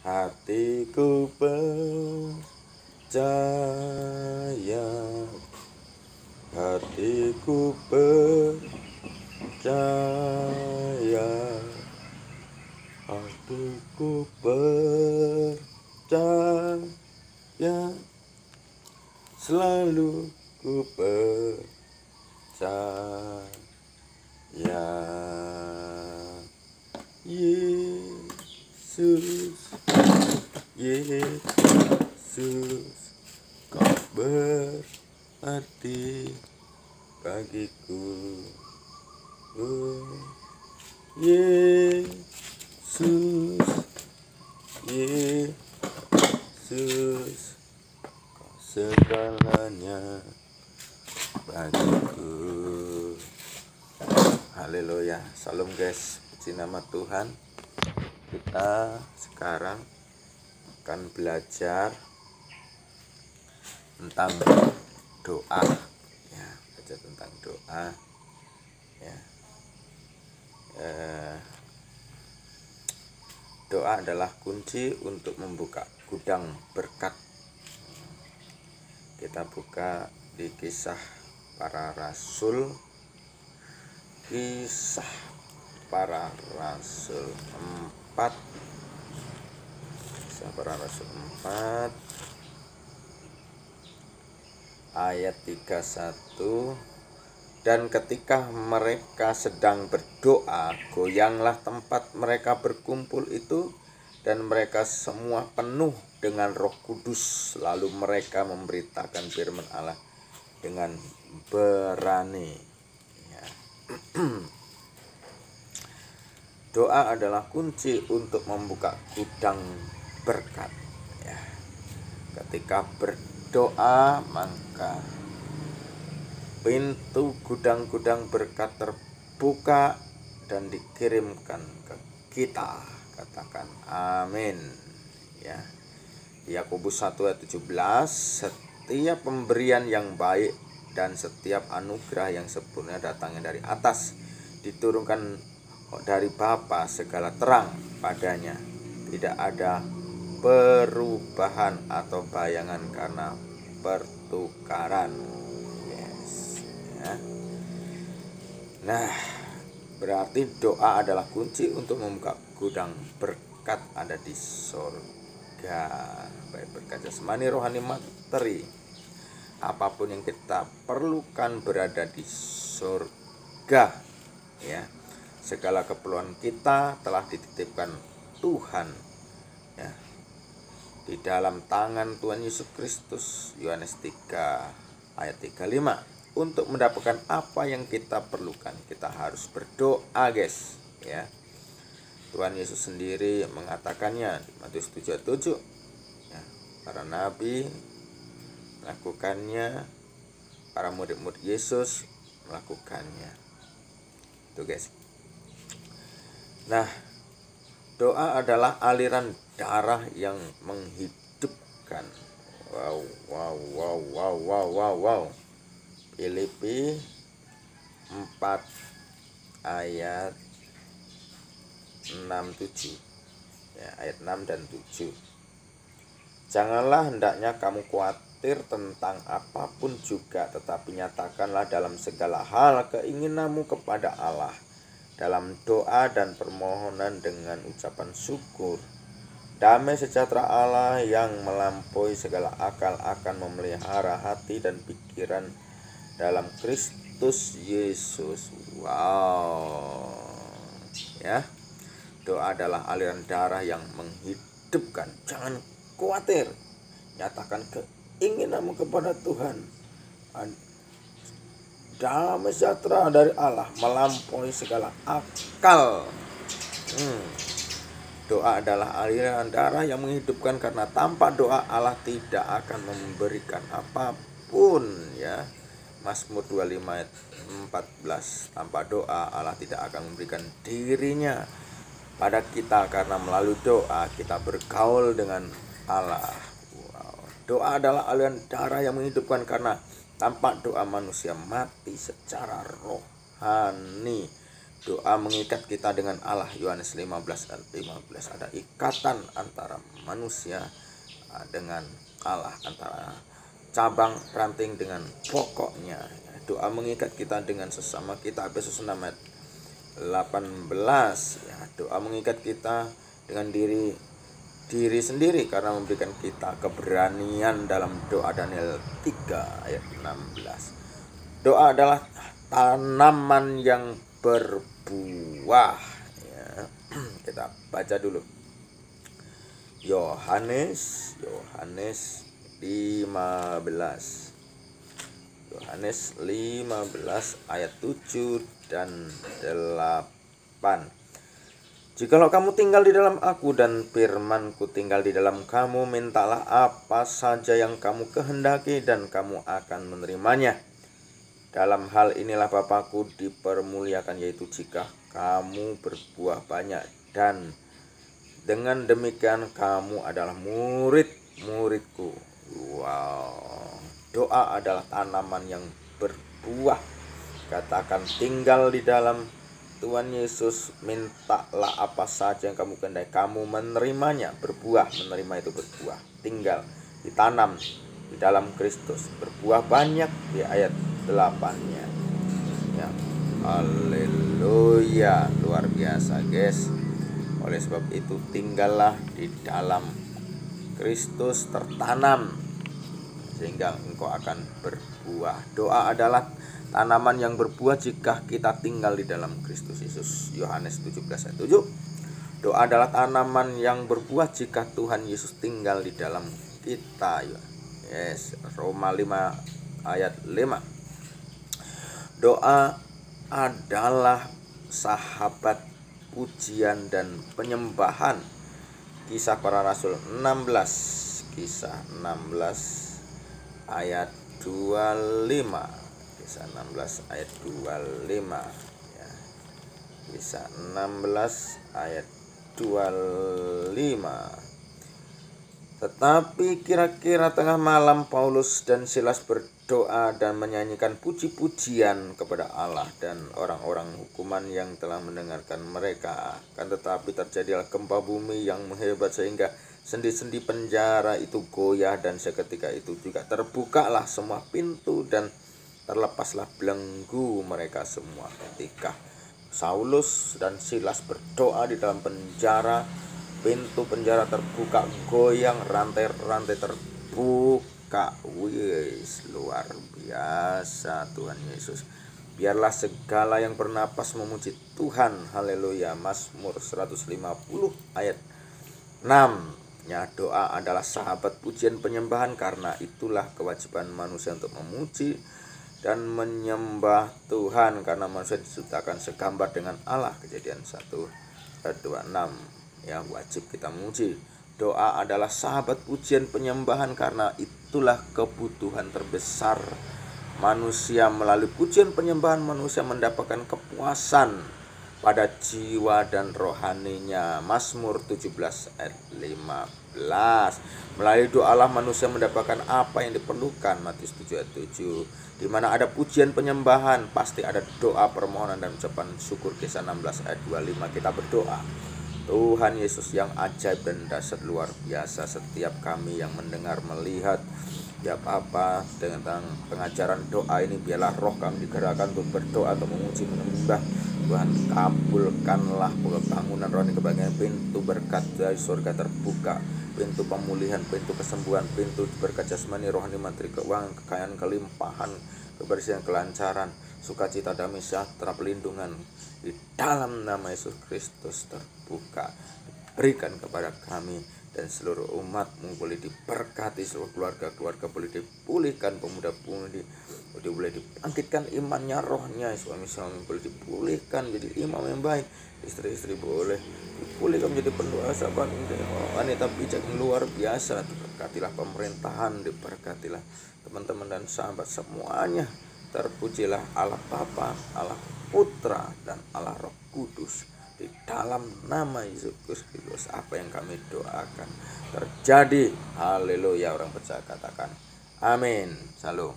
Hatiku percaya, hatiku percaya, hatiku percaya, selalu ku percaya. Yesus, Yesus, kau berarti bagiku. Yesus, Yesus, kau segalanya bagiku. Haleluya. Salam guys, puji nama Tuhan. Kita sekarang akan belajar tentang doa, ya, belajar tentang doa, ya. Doa adalah kunci untuk membuka gudang berkat. Kita buka di Kisah Para Rasul, Kisah Para Rasul 4, Kisah Para Rasul 4 ayat 31. Dan ketika mereka sedang berdoa, goyanglah tempat mereka berkumpul itu, dan mereka semua penuh dengan Roh Kudus. Lalu mereka memberitakan firman Allah dengan berani. Ya. Doa adalah kunci untuk membuka gudang berkat. Ya. Ketika berdoa, maka pintu gudang-gudang berkat terbuka dan dikirimkan ke kita. Katakan amin, ya. Yakobus 1 ayat 17, setiap pemberian yang baik dan setiap anugerah yang sempurna datangnya dari atas, diturunkan dari Bapa segala terang padanya. Tidak ada perubahan atau bayangan karena pertukaran. Nah, berarti doa adalah kunci untuk membuka gudang berkat ada di surga, baik berkat jasmani, rohani, materi. Apapun yang kita perlukan berada di surga, ya. Segala keperluan kita telah dititipkan Tuhan, ya, di dalam tangan Tuhan Yesus Kristus. Yohanes 3 ayat 35. Untuk mendapatkan apa yang kita perlukan, kita harus berdoa, guys, ya. Tuhan Yesus sendiri mengatakannya di Matius 7:7, ya. Para nabi melakukannya, para murid-murid Yesus melakukannya. Itu, guys. Nah, doa adalah aliran darah yang menghidupkan. Wow. Filipi 4 ayat 6-7, ya, ayat 6 dan 7. Janganlah hendaknya kamu khawatir tentang apapun juga, tetapi nyatakanlah dalam segala hal keinginanmu kepada Allah dalam doa dan permohonan dengan ucapan syukur. Damai sejahtera Allah yang melampaui segala akal akan memelihara hati dan pikiran dalam Kristus Yesus. Wow, ya. Doa adalah aliran darah yang menghidupkan. Jangan khawatir, nyatakan keinginanmu kepada Tuhan. Damai sejahtera dari Allah melampaui segala akal. Doa adalah aliran darah yang menghidupkan, karena tanpa doa Allah tidak akan memberikan apapun, ya. Mazmur 25 ayat 14, tanpa doa Allah tidak akan memberikan dirinya pada kita, karena melalui doa kita bergaul dengan Allah. Wow. Doa adalah aliran darah yang menghidupkan, karena tanpa doa manusia mati secara rohani. Doa mengikat kita dengan Allah. Yohanes 15 dan 15. Ada ikatan antara manusia dengan Allah, antara cabang ranting dengan pokoknya. Doa mengikat kita dengan sesama kita. Efesus 6 ayat 18. Ya, doa mengikat kita dengan diri sendiri karena memberikan kita keberanian dalam doa Daniel 3 ayat 16. Doa adalah tanaman yang berbuah. Ya, kita baca dulu. Yohanes 15 ayat 7 dan 8. Jikalau kamu tinggal di dalam aku dan firmanku tinggal di dalam kamu, mintalah apa saja yang kamu kehendaki dan kamu akan menerimanya. Dalam hal inilah Bapakku dipermuliakan, yaitu jika kamu berbuah banyak, dan dengan demikian kamu adalah murid-muridku. Wow, doa adalah tanaman yang berbuah. Katakan, tinggal di dalam Tuhan Yesus, mintalah apa saja yang kamu kehendaki, kamu menerimanya. Berbuah, menerima itu berbuah. Tinggal, ditanam di dalam Kristus, berbuah banyak di ayat 8-nya. Ya, haleluya, luar biasa guys. Oleh sebab itu tinggallah di dalam Kristus, tertanam sehingga engkau akan berbuah. Doa adalah tanaman yang berbuah jika kita tinggal di dalam Kristus Yesus. Yohanes 17 ayat 7. Doa adalah tanaman yang berbuah jika Tuhan Yesus tinggal di dalam kita. Yes, Roma 5 ayat 5. Doa adalah sahabat pujian dan penyembahan. Kisah Para Rasul 16 ayat 25. Kisah 16 ayat 25 ya. Kisah 16 ayat 25. Tetapi kira-kira tengah malam Paulus dan Silas berdoa dan menyanyikan puji-pujian kepada Allah dan orang-orang hukuman yang telah mendengarkan mereka. Kan tetapi terjadilah gempa bumi yang hebat sehingga sendi-sendi penjara itu goyah, dan seketika itu juga terbukalah semua pintu dan terlepaslah belenggu mereka semua. Ketika Saulus dan Silas berdoa di dalam penjara, pintu penjara terbuka, goyang, rantai-rantai terbuka. Wis, luar biasa Tuhan Yesus. Biarlah segala yang bernapas memuji Tuhan. Haleluya. Mazmur 150 ayat 6. Ya, doa adalah sahabat pujian penyembahan, karena itulah kewajiban manusia untuk memuji dan menyembah Tuhan, karena manusia diciptakan segambar dengan Allah. Kejadian 1:26. Ya, wajib kita memuji. Doa adalah sahabat pujian penyembahan, karena itulah kebutuhan terbesar manusia. Melalui pujian penyembahan manusia mendapatkan kepuasan pada jiwa dan rohaninya. Mazmur 17 ayat 15. Melalui doalah manusia mendapatkan apa yang diperlukan. Matius 7 ayat 7. Di mana ada pujian penyembahan, pasti ada doa, permohonan dan ucapan syukur. Kisah 16 ayat 25. Kita berdoa. Tuhan Yesus yang ajaib dan dahsyat, luar biasa, setiap kami yang mendengar, melihat ya apa tentang pengajaran doa ini, biarlah roh kami digerakkan untuk berdoa, untuk memuji, menyembah Tuhan. Kabulkanlah bangunan rohani kebahagiaan, pintu berkat dari surga terbuka, pintu pemulihan, pintu kesembuhan, pintu berkat jasmani, rohani, materi, keuangan, kekayaan, kelimpahan, kebersihan, kelancaran, sukacita, damai, sejahtera, pelindungan di dalam nama Yesus Kristus terbuka, berikan kepada kami dan seluruh umatmu. Boleh diberkati seluruh keluarga boleh dipulihkan, pemuda-pemudi boleh dibangkitkan imannya, rohnya, suami-suami boleh dipulihkan jadi imam yang baik, istri-istri boleh dipulihkan menjadi pendoa, sahabat, wanita bijak yang luar biasa. Diberkatilah pemerintahan, diberkatilah teman-teman dan sahabat semuanya. Terpujilah Allah Bapa, Allah Putra dan Allah Roh Kudus. Di dalam nama Yesus Kristus, apa yang kami doakan terjadi. Haleluya. Orang percaya katakan amin. Salam.